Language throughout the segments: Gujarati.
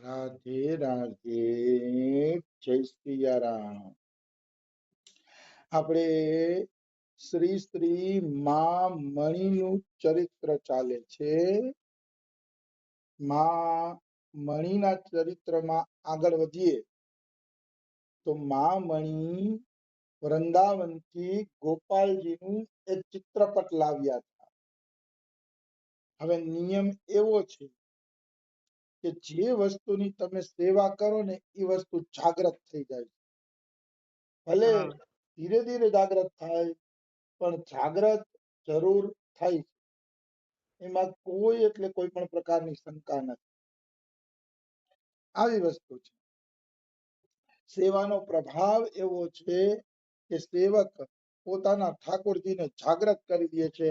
રાધે રાધે. જય સિયારામ. આપણે શ્રી શ્રી માં મણીનું ચરિત્ર ચાલે છે. માં મણીના ચરિત્રમાં આગળ વધીએ તો માં મણી વૃંદાવનથી ગોપાલજીનું એક ચિત્રપટ લાવ્યા હતા. હવે નિયમ એવો છે કે જે વસ્તુની તમે સેવા કરો ને એ વસ્તુ જાગ્રત થઈ જાય. ભલે ધીરે ધીરે જાગ્રત થાય પણ જાગ્રત જરૂર થાય. એમાં કોઈ એટલે કોઈ પણ પ્રકારની શંકા નથી. આવી વસ્તુ છે. સેવાનો પ્રભાવ એવો છે કે સેવક પોતાના ઠાકોરજીને જાગ્રત કરી દે છે,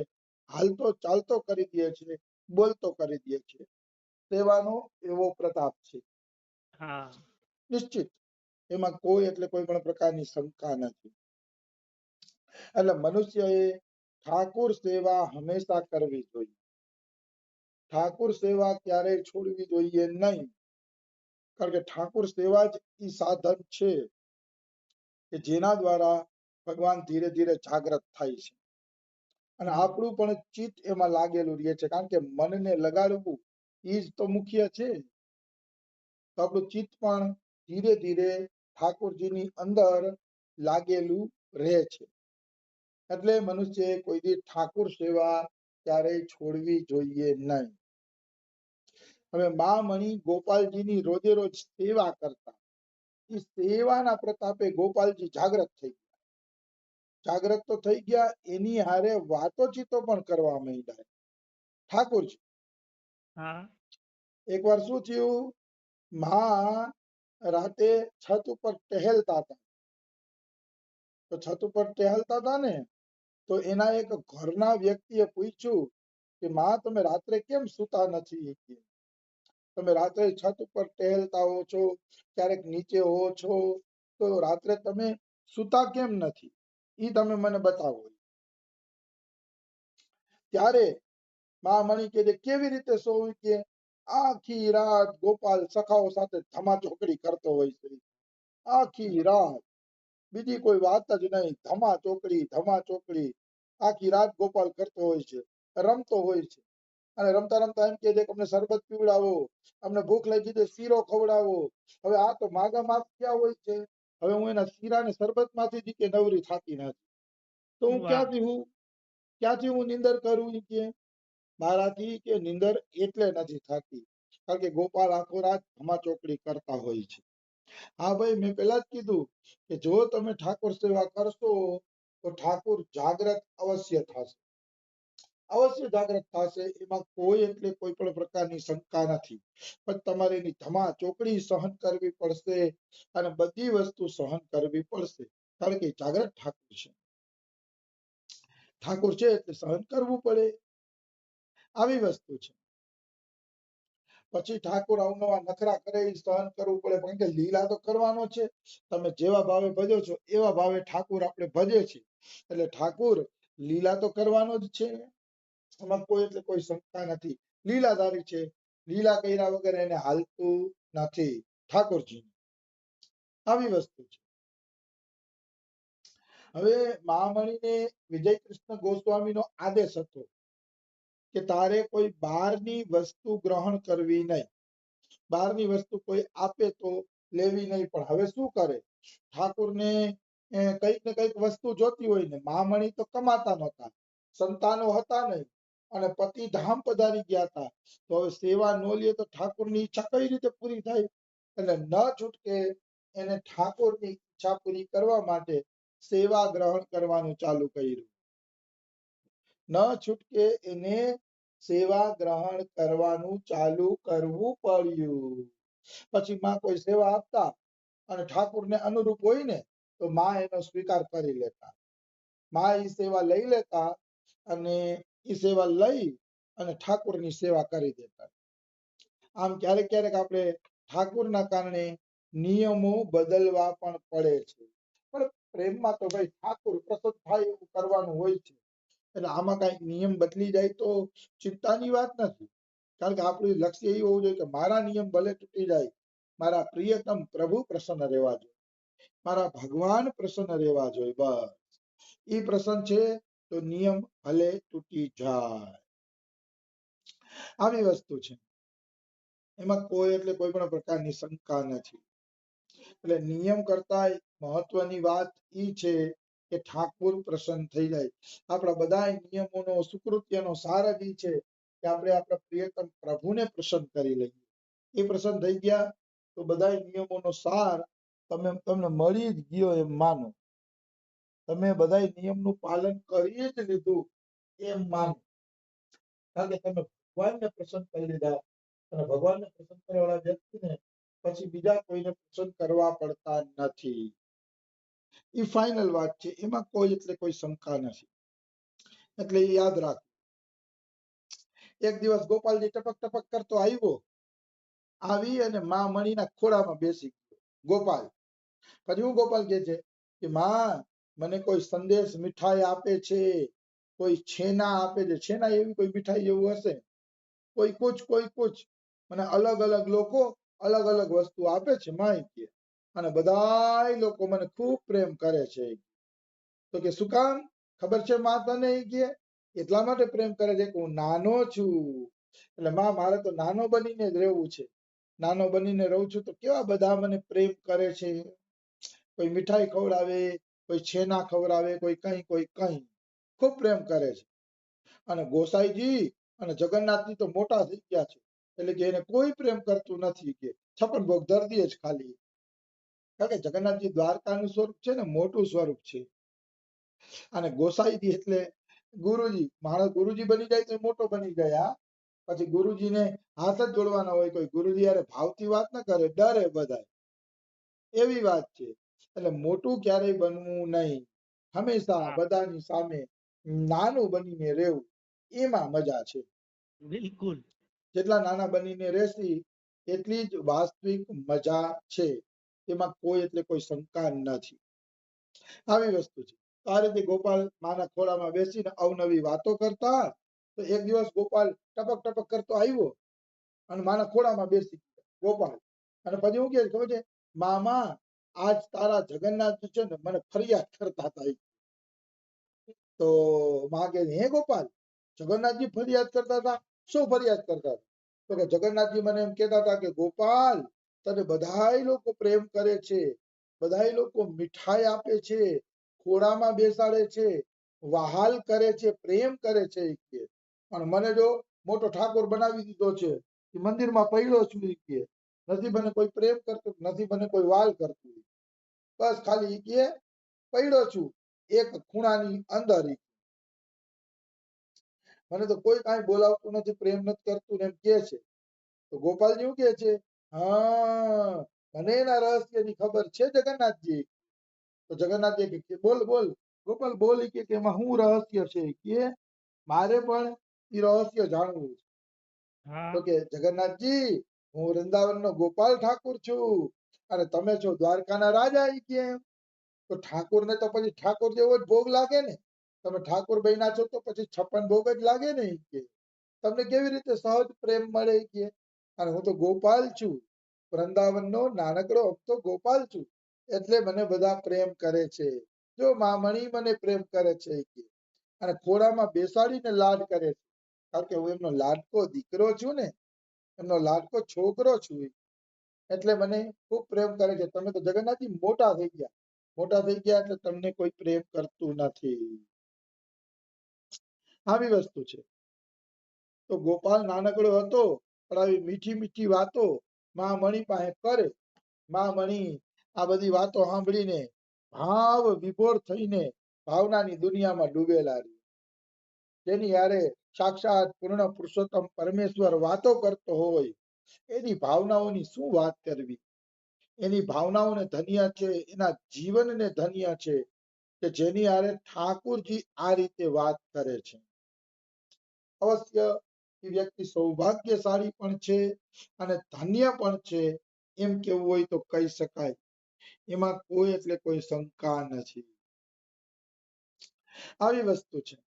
હાલતો ચાલતો કરી દે છે, બોલતો કરી દે છે. સેવાનો એવો પ્રતાપ છે. નિશ્ચિત એમાં કોઈ એટલે કોઈ પણ પ્રકારની શંકા નથી. એટલે મનુષ્યએ ઠાકોર સેવા હંમેશા કરવી જોઈએ. ઠાકોર સેવા ક્યારેય છોડવી જોઈએ નહીં. કારણ કે ઠાકોર સેવા જ એ સાધન છે કે જેના દ્વારા ભગવાન ધીરે ધીરે જાગ્રત થાય છે અને આપણું પણ ચિત્ત એમાં લાગેલું રહે છે. કારણ કે મનને લગાડવું એ જ તો મુખ્ય છે. તો આપણું ચિત્ત પણ ધીરે ધીરે ઠાકોરજીની અંદર લાગેલું રહે છે. એટલે મનુષ્યએ કોઈ દી ઠાકોર સેવા ક્યારેય છોડવી જોઈએ નહીં. હવે મા મણી ગોપાલજીની રોજે રોજ સેવા કરતા. એ સેવાના પ્રતાપે ગોપાલજી જાગ્રત થઈ ગયા. જાગ્રત તો થઈ ગયા, એની હારે વાતોચીતો પણ કરવા માંડ્યા ઠાકોરજી. એકવાર શું થયું, મા રાતે છત ઉપર ટહેલતા હતા. તો છત ઉપર ટહેલતા હતા ને તો એના એક ઘરના વ્યક્તિએ પૂછ્યું કે માં તમે રાત્રે કેમ સુતા નથી? તમે રાત્રે છત ઉપર ટહેલતા હો છો, ક્યારેક નીચે હો છો, તો રાત્રે તમે સુતા કેમ નથી? ઈ તમે મને બતાવો. ત્યારે મા મણી કે કેવી રીતે સોવું? કે આખી રાત ગોપાલ સખાઓ સાથે ધમાચોકડી કરતો હોય છે. આખી રાત બીજી કોઈ વાત જ નહીં. ધમાચોકડી આખી રાત ગોપાલ કરતો હોય છે, રમતો હોય છે. અને રમતા રમતા એમ કે અમને શરબત પીવડાવો, અમને ભૂખ લાગી છે શીરો ખવડાવો. હવે આ તો માગા માગ ક્યાં હોય છે. હવે હું એના શીરા ને શરબત માંથી કે નવરી થતી નથી. તો હું ક્યાંથી હું નિંદર કરું? કે મારાથી કે નિંદર એટલે નથી થતી કારણ કે ગોપાલ આખો રાત ધમાચોકડી કરતા હોય છે. હા ભાઈ, મેં પેલા જ કીધું કે જો તમે ઠાકોર સેવા કરશો તો ઠાકોર જાગ્રત અવશ્ય થશે. અવશ્ય જાગ્રત થશે. એમાં કોઈ એટલે કોઈ પણ પ્રકારની શંકા નથી. પણ તમારે એની ધમાચોકડી સહન કરવી પડશે અને બધી વસ્તુ સહન કરવી પડશે. કારણ કે જાગ્રત ઠાકોર છે. ઠાકોર છે એટલે સહન કરવું પડે. આવી વસ્તુ છે. પછી ઠાકોર અવનવા નખરા કરે સહન કરવું પડે. કારણ કે લીલા તો કરવાનો છે. તમે જેવા ભાવે ભજો છો એવા ભાવે ઠાકોર આપણે ભજે છે. એટલે ઠાકોર લીલા તો કરવાનો જ છે. એમાં કોઈ એટલે કોઈ શંકા નથી. લીલાધારી છે. લીલા કર્યા વગર એને હાલતું નથી ઠાકોરજી. આવી વસ્તુ છે. હવે મહામણીને વિજય કૃષ્ણ ગોસ્વામીનો આદેશ હતો કે તારે કોઈ બહારની વસ્તુ ગ્રહણ કરવી નહીં. બહારની વસ્તુ કોઈ આપે તો લેવી નહીં. પણ હવે શું કરે? ઠાકોરને કઈક ને કઈક વસ્તુ જોતી હોય ને. મહામણી તો કમાતા નહોતા, સંતાનો હતા નહીં અને પતિ ધામ પધારી ગયા હતા. તો હવે સેવા ન લે તો ઠાકોરની ઈચ્છા કઈ રીતે પૂરી થાય? એટલે ન છૂટકે એને ઠાકોરની ઈચ્છા પૂરી કરવા માટે સેવા ગ્રહણ કરવાનું ચાલુ કર્યું. ન છૂટકે એને સેવા ગ્રહણ કરવાનું ચાલુ કરવું પડ્યું. પછી માં કોઈ સેવા આપતા અને ઠાકોરને અનુરૂપ હોય ને તો માં એનો સ્વીકાર કરી લેતા. માં એ સેવા લઈ લેતા અને એ સેવા લઈ અને ઠાકોરની સેવા કરી દેતા. આમ ક્યારેક ક્યારેક આપણે ઠાકોરના કારણે નિયમો બદલવા પણ પડે છે. પણ પ્રેમમાં તો ભાઈ ઠાકોર પ્રસન્ન થાય એવું કરવાનું હોય છે. એટલે આમાં કઈક નિયમ બદલી જાય તો ચિંતાની વાત નથી. કારણ કે આપણું લક્ષ્ય એવું હોવું જોઈએ કે મારા નિયમ ભલે તૂટી જાય મારા પ્રિયતમ પ્રભુ પ્રસન્ન રહેવા જોઈએ, મારા ભગવાન પ્રસન્ન રહેવા જોઈએ. બસ એ પ્રસન્ન છે તો નિયમ ભલે તૂટી જાય. આવી વસ્તુ છે, એમાં કોઈ એટલે કોઈ પણ પ્રકારની શંકા નથી. એટલે નિયમ કરતા મહત્વની વાત ઈ છે કે ઠાકોર પ્રસન્ન થઈ જાય. આપણા બધા નિયમોનો સુકૃત્યનો સાર જ ઈ છે કે આપણે આપણા પ્રિયતમ પ્રભુને પ્રસન્ન કરી લઈએ. એ પ્રસન્ન થઈ ગયા તો બધા નિયમોનો સાર તમને મળી જ ગયો એમ માનો. તમે બધા નિયમનું પાલન કરી જ લીધું એમ માનો. કારણ કે તમે ભગવાનને પ્રસન્ન કરી લીધા અને ભગવાનને પ્રસન્ન કરવાવાળા વ્યક્તિને પછી બીજા કોઈને પ્રસન્ન કરવા પડતા નથી. એ ફાઇનલ વાત છે, એમાં કોઈ એટલે કોઈ શંકા નથી. એટલે એ યાદ રાખ. એક દિવસ ગોપાલજી ટપક ટપક કરતો આવ્યો, આવી અને મા મણીના ખોળામાં બેસી ગયો ગોપાલ. પછી હું ગોપાલ કહે છે કે માં મને કોઈ સંદેશ મીઠાઈ આપે છે, કોઈ છેના આપે છે, છેના એવી કોઈ મીઠાઈ જેવું હશે, કોઈ કુછ મને અલગ અલગ લોકો અલગ અલગ વસ્તુ આપે છે માં કે, અને બધાય લોકો મને ખૂબ પ્રેમ કરે છે. તો કે શું કામ ખબર છે માં તને કે એટલા માટે પ્રેમ કરે છે કે હું નાનો છું, એટલે માં મારે તો નાનો બનીને જ રહેવું છે. નાનો બનીને રહું છું તો કેવા બધા મને પ્રેમ કરે છે. કોઈ મીઠાઈ ખવડાવે, કોઈ છેના ખવડાવે, કોઈ કઈ ખૂબ પ્રેમ કરે છે. અને ગોસાઈજી અને જગન્નાથજી તો મોટા થઈ ગયા છે, એટલે કે એને કોઈ પ્રેમ કરતું નથી કે છપ્પન ભોગ ધરી દે છે ખાલી. કારણ કે જગન્નાથજી દ્વારકાનું સ્વરૂપ છે ને મોટું સ્વરૂપ છે. અને ગોસાઈજી એટલે ગુરુજી, માણસ ગુરુજી બની જાય તો મોટો બની જાય. પછી ગુરુજીને હાથ જ જોડવાના હોય, કોઈ ગુરુજી યારે ભાવથી વાત ન કરે, ડરે બધા, એવી વાત છે. એટલે મોટું ક્યારેય બનવું નહીં, હંમેશા બધાની સામે નાનું બનીને રહેવું, એમાં મજા છે. બિલકુલ. જેટલા નાના બનીને રહેશી એટલી જ વાસ્તવિક મજા છે, એમાં કોઈ એટલે કોઈ શંકા નથી. આવી વસ્તુ છે. આ રીતે ગોપાલ માના ખોળામાં બેસીને અવનવી વાતો કરતા. તો એક દિવસ ગોપાલ ટપક ટપક કરતો આવ્યો અને માના ખોળામાં બેસી ગયો ગોપાલ. અને પછી હું કે ખબર છે મામા આજ તારા જગન્નાથજી છે ને મને ફરિયાદ કરતા હતા. તો માં કે હે ગોપાલ જગન્નાથજી ફરિયાદ કરતા હતા, શું ફરિયાદ કરતા હતા? તો કે જગન્નાથજી મને એમ કહેતા હતા કે ગોપાલ તને બધાય લોકો પ્રેમ કરે છે, બધાય લોકો મીઠાઈ આપે છે, ખોળામાં બેસાડે છે, વહાલ કરે છે, પ્રેમ કરે છે કે, પણ મને જો મોટો ઠાકોર બનાવી દીધો છે, મંદિરમાં પડ્યો છું કે નથી મને કોઈ પ્રેમ કરતું, નથી મને કોઈ વાલ કરતું, બસ ખાલી કે પડ્યો છું એક ખૂણાની અંદર. મને તો કોઈ કાંઈ બોલાવતું નથી, પ્રેમ નથી કરતું એમ કે છે. તો ગોપાલજી શું કે છે, હા મને એના રહસ્યની ખબર છે જગન્નાથજી. તો જગન્નાથજી કે બોલ બોલ ગોપાલ બોલ કે એમાં શું રહસ્ય છે કે મારે પણ એ રહસ્ય જાણવું છે. તો કે જગન્નાથજી હું વૃંદાવનનો ગોપાલ ઠાકોર છું અને તમે છો દ્વારકાના રાજા. કે તો ઠાકોરને તો પછી ઠાકોર જેવો જ ભોગ લાગે ને, તમે ઠાકોર બન્યા છો તો પછી 56 ભોગ જ લાગે ને. કે તમને કેવી રીતે સહજ પ્રેમ મળે કે, અને હું તો ગોપાલ છું, વૃંદાવનનો નાનકડો ભક્તો ગોપાલ છું, એટલે મને બધા પ્રેમ કરે છે. જો મામણી મને પ્રેમ કરે છે કે, અને ખોળામાં બેસાડીને લાડ કરે છે, કારણ કે હું એમનો લાડકો દીકરો છું ને, એમનો લાડકો છોકરો છું, એટલે મને ખૂબ પ્રેમ કરે છે. તમે તો જગન્નાથજી મોટા થઈ ગયા, મોટા થઈ ગયા એટલે તમને કોઈ પ્રેમ કરતું નથી. આવી વસ્તુ છે. તો ગોપાલ નાનકડો હતો પણ આવી મીઠી મીઠી વાતો મા મણી પાસે કરે. મા મણી આ બધી વાતો સાંભળીને ભાવ વિભોર થઈને ભાવનાની દુનિયામાં ડૂબેલા રહે. જેની યારે સાક્ષાત પૂર્ણ પુરુષોત્તમ પરમેશ્વર વાતો કરતો હોય એની ભાવનાઓની શું વાત કરવી. એની ભાવનાઓને ધન્ય છે, એના જીવનને ધન્ય છે કે જેની હારે ઠાકુરજી આ રીતે વાત કરે છે. અવશ્ય એ વ્યક્તિ સૌભાગ્યશાળી પણ છે અને ધન્ય પણ છે, એમ કેવું હોય તો કહી શકાય. એમાં કોઈ એટલે કોઈ શંકા નથી. આવી વસ્તુ છે.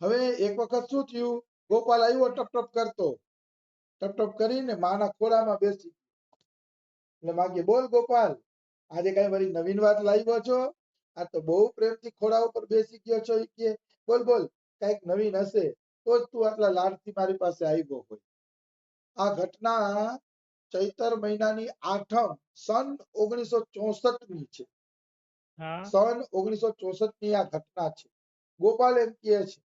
હવે એક વખત શું થયું, ગોપાલ આવ્યો ટપ ટપ કરતો ટપ કરીને માના ખોળામાં બેસી. એટલે માં કે બોલ ગોપાલ, આજે કઈ વળી નવીન વાત લાવ્યો છો? આ તો બહુ પ્રેમથી ખોળા ઉપર બેસી ગયો છો. કે બોલ બોલ, કઈક નવીન હશે તો જ તું આટલા લાડથી મારી પાસે આવ્યો હોય. આ ઘટના ચૈતર મહિનાની 8મ સન 1964 ની છે. સન 1964 ની આ ઘટના છે. ગોપાલ એમ કહે છે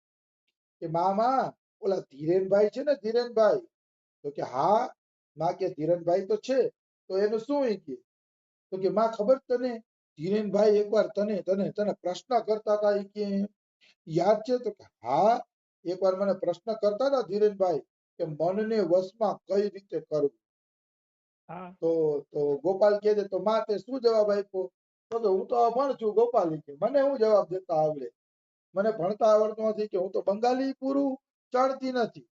કે મામા, ઓલા ધીરેનભાઈ છે ને, ધીરેનભાઈ? તો કે હા. માં કે ધીરેનભાઈ તો છે, તો એનું શું? કે તો કે માં ખબર તને, ધીરેનભાઈ એકવાર તને તને તને પ્રશ્ન કરતા હતા. કે યાદ છે? તો કે હા, એકવાર મને પ્રશ્ન કરતા હતા ધીરેનભાઈ કે મનને વશમાં કઈ રીતે કરવું. તો ગોપાલ કહે છે, તો માં તે શું જવાબ આપ્યો? તો કે હું તો અભણ છું ગોપાલ, કે મને હું જવાબ દેતા આવડે? મને ભણતા આવડતું નથી, કે હું તો બંગાળી પૂરું ચડતી નથી.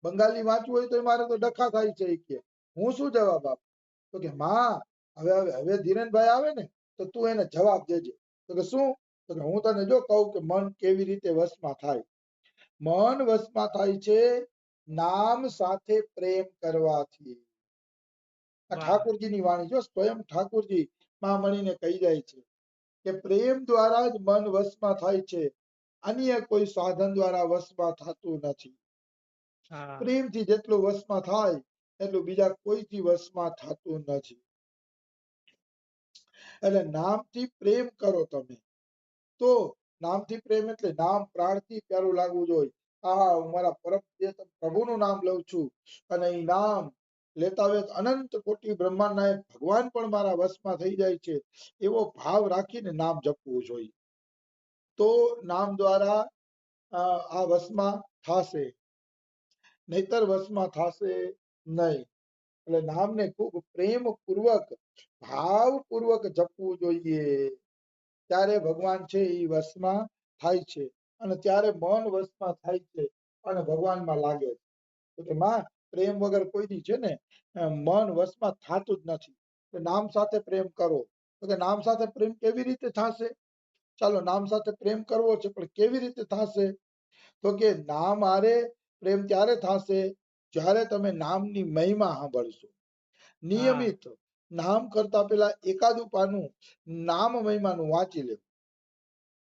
બંગાળી વાંચવું હોય તો મારે તો ડખા થાય છે. કે હું શું જવાબ આપું? તો કે માં, હવે હવે હવે ધીરેનભાઈ આવે ને તો તું એને જવાબ દેજે. તો કે શું? તો કે હું તને જો કહું કે મન કેવી રીતે વશમાં થાય. મન વશમાં થાય છે નામ સાથે પ્રેમ કરવાથી. આ ઠાકોરજીની વાણી જો, સ્વયં ઠાકોરજી માં મળીને કહી જાય છે કે પ્રેમ દ્વારા જ મન વશમાં થાય છે, અન્ય કોઈ સાધન દ્વારા વશમાં થતું નથી. પ્રેમથી જેટલું વશમાં થાય એટલું બીજા કોઈથી વશમાં થતું નથી. એટલે નામથી પ્રેમ કરો તમે તો, નામથી પ્રેમ એટલે નામ પ્રાણથી પ્યારું લાગવું જોઈએ. હા, હું મારા પરમ પ્રભુનું નામ લઉં છું, અને એ નામ લેતા વેત અનંત કોટી બ્રહ્માંડના ભગવાન પણ મારા વશમાં થઈ જાય છે, એવો ભાવ રાખીને નામ જપવું જોઈએ. તો નામ દ્વારા આ વશમાં થશે, નહીતર વશમાં થશે નહીં. એટલે નામને ખૂબ પ્રેમ પૂર્વક, ભાવપૂર્વક જપવું જોઈએ. ત્યારે ભગવાન છે એ વશમાં થાય છે, અને ત્યારે મન વશમાં થાય છે અને ભગવાનમાં લાગે છે. તો કે માં, પ્રેમ વગર કોઈની છે ને મન વશમાં થતું જ નથી. નામ સાથે પ્રેમ કરો. તો કે નામ સાથે પ્રેમ કેવી રીતે થશે? ચાલો, નામ સાથે પ્રેમ કરવો છે, પણ કેવી રીતે થશે? તો કે નામ હારે પ્રેમ ત્યારે થશે જ્યારે તમે નામની મહિમા સાંભળશો. નિયમિત નામ કરતા પેલા એકાદું પાનું નામ મહિમાનું વાંચી લેવું.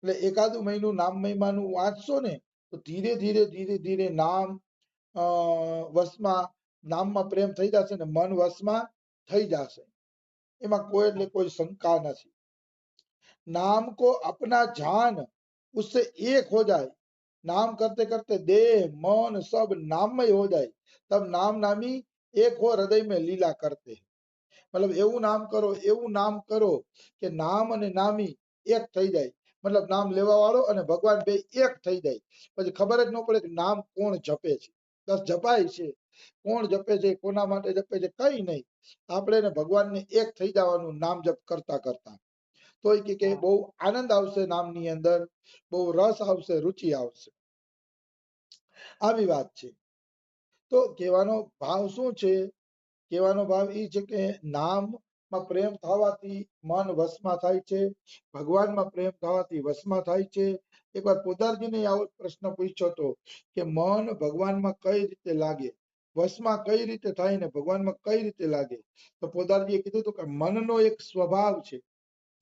એટલે એકાદું મહિનું નામ મહિમાનું વાંચશો ને તો ધીરે ધીરે ધીરે ધીરે નામ વશમાં, નામમાં પ્રેમ થઈ જશે ને મન વશમાં થઈ જશે. એમાં કોઈ એટલે કોઈ શંકા નથી. नाम को अपना जान उससे एक हो जाए, नाम करते करते देह मन सब नाममय हो जाए, तब नाम नामी एक हो हृदय में लीला करते हैं. मतलब એવું નામ કરો કે નામ અને નામી એક થઈ જાય. મતલબ નામ લેવા વાળો અને ભગવાન બે એક થઈ જાય. પછી ખબર જ ન પડે કે નામ કોણ જપે છે. બસ જપાય છે, કોણ જપે છે, કોના માટે જપે છે, કઈ નહીં. આપણે ને ભગવાનને એક થઈ જવાનું નામ જપ કરતા કરતા. તો કે બહુ આનંદ આવશે નામની અંદર, બહુ રસ આવશે, રુચિ આવશે. આવી વાત છે. તો કહેવાનો ભાવ શું છે? કહેવાનો ભાવ એ છે કે નામમાં પ્રેમ થવાથી મન વશમાં થાય છે, ભગવાનમાં પ્રેમ થવાથી વશમાં થાય છે. એકવાર પોદારજીને આવો પ્રશ્ન પૂછ્યો હતો કે મન ભગવાનમાં કઈ રીતે લાગે, વશમાં કઈ રીતે થાય ને ભગવાનમાં કઈ રીતે લાગે? તો પોદારજીએ કીધું હતું કે મનનો એક સ્વભાવ છે,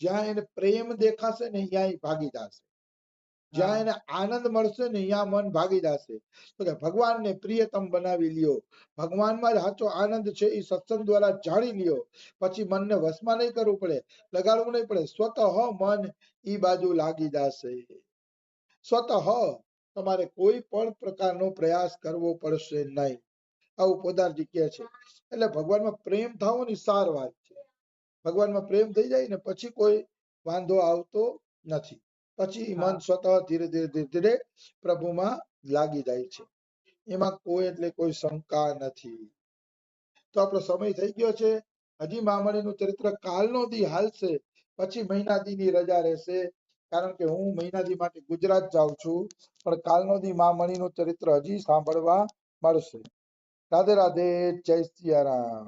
જ્યાં એને પ્રેમ દેખાશે ને ત્યાં એ ભાગી જશે, જ્યાં એને આનંદ મળશે ને ત્યાં મન ભાગી જશે. તો કે ભગવાનને પ્રિયતમ બનાવી લ્યો, ભગવાનમાં જ સાચો આનંદ છે એ સત્સંગ દ્વારા જાણી લ્યો. પછી મનને વશમાં નહીં કરવું પડે, લગાડવું નહીં પડે, સ્વતઃ મન ઈ બાજુ લાગી જશે. સ્વતઃ તમારે કોઈ પણ પ્રકારનો પ્રયાસ કરવો પડશે નહીં. આવું પોદારજી કહે છે. એટલે ભગવાનમાં પ્રેમ થવો ની સાર વાત છે. ભગવાનમાં પ્રેમ થઈ જાય ને પછી કોઈ વાંધો આવતો નથી. પછી મન સ્વતઃ ધીરે ધીરે ધીરે ધીરે પ્રભુમાં લાગી જાય છે. એમાં કોઈ એટલે કોઈ શંકા નથી. તો આપણો સમય થઈ ગયો છે. હજી મામણીનું ચરિત્ર કાલનો દી હાલશે, પછી મહિનાદીની રજા રહેશે. કારણ કે હું મહિનાદી માટે ગુજરાત જાઉં છું, પણ કાલનો દી મામણીનું ચરિત્ર હજી સાંભળવા મળશે. રાધે રાધે, જય સિયારામ.